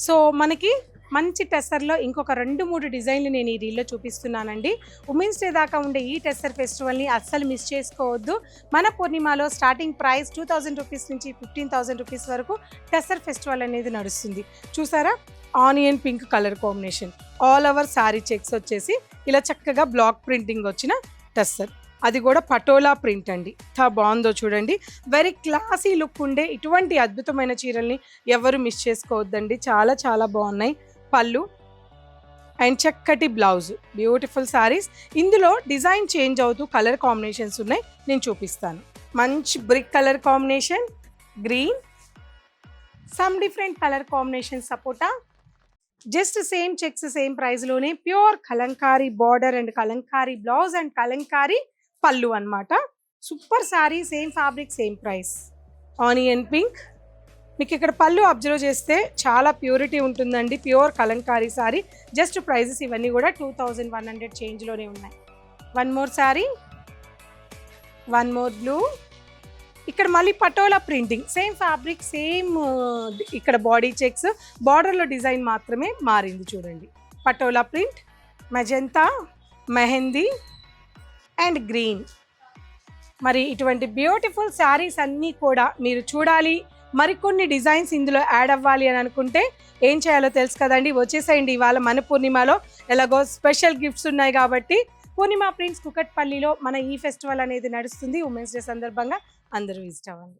So మనకి మంచి టెస్సర్లో ఇంకొక 2-3 డిజైన్లు నేను ఈ రీల్లో చూపిస్తున్నానండి. ఉమెన్స్ డే దాకా ఉండే ఈ టెస్సర్ ఫెస్టివల్ని అస్సలు మిస్ చేసుకోవద్దు. మన పూర్ణిమలో స్టార్టింగ్ ప్రైస్ 2000 రూపీస్ నుంచి 15,000 రూపీస్ వరకు టెస్సర్ ఫెస్టివల్ అనేది నడుస్తుంది. చూసారా, onion pink colour combination, all over sari checks వచ్చేసి ఇలా చక్కగా బ్లాక్ ప్రింటింగ్ వచ్చిన టెస్సర్, అది కూడా పటోలా ప్రింట్ అండి. ఎంత బాగుందో చూడండి. వెరీ క్లాసీ లుక్ ఉండే ఇటువంటి అద్భుతమైన చీరల్ని ఎవరు మిస్ చేసుకోవద్దండి. చాలా చాలా బాగున్నాయి. పళ్ళు అండ్ చక్కటి బ్లౌజ్, బ్యూటిఫుల్ శారీస్. ఇందులో డిజైన్ చేంజ్ అవుతూ కలర్ కాంబినేషన్స్ ఉన్నాయి, నేను చూపిస్తాను. మంచి brick colour combination, green, some different colour combination, సపోటా. జస్ట్ సేమ్ చెక్స్ సేమ్ ప్రైస్లోనే pure Kalamkari border and Kalamkari blouse and Kalamkari పళ్ళు అన్నమాట. Super sari, same fabric same price. Onion pink, మీకు ఇక్కడ పళ్ళు అబ్జర్వ్ చేస్తే చాలా ప్యూరిటీ ఉంటుందండి. Pure Kalamkari sari. Just prices ఇవన్నీ కూడా 2100 చేంజ్లోనే ఉన్నాయి. One more sari, one more blue. ఇక్కడ మళ్ళీ patola printing, same fabric same. ఇక్కడ బాడీ చెక్స్, బార్డర్లో డిజైన్ మాత్రమే మారింది చూడండి. Patola print, magenta, mehndi and green. మరి ఇటువంటి బ్యూటిఫుల్ శారీస్ అన్నీ కూడా మీరు చూడాలి, మరికొన్ని డిజైన్స్ ఇందులో యాడ్ అవ్వాలి అని అనుకుంటే ఏం చేయాలో తెలుసు కదండి. వచ్చేసేయండి. ఇవాళ మన పూర్ణిమలో ఎలాగో స్పెషల్ గిఫ్ట్స్ ఉన్నాయి కాబట్టి పూర్ణిమ ప్రింట్స్ కుకట్పల్లిలో మన ఈ ఫెస్టివల్ అనేది నడుస్తుంది. ఉమెన్స్ డే సందర్భంగా అందరూ విజిట్ అవ్వండి.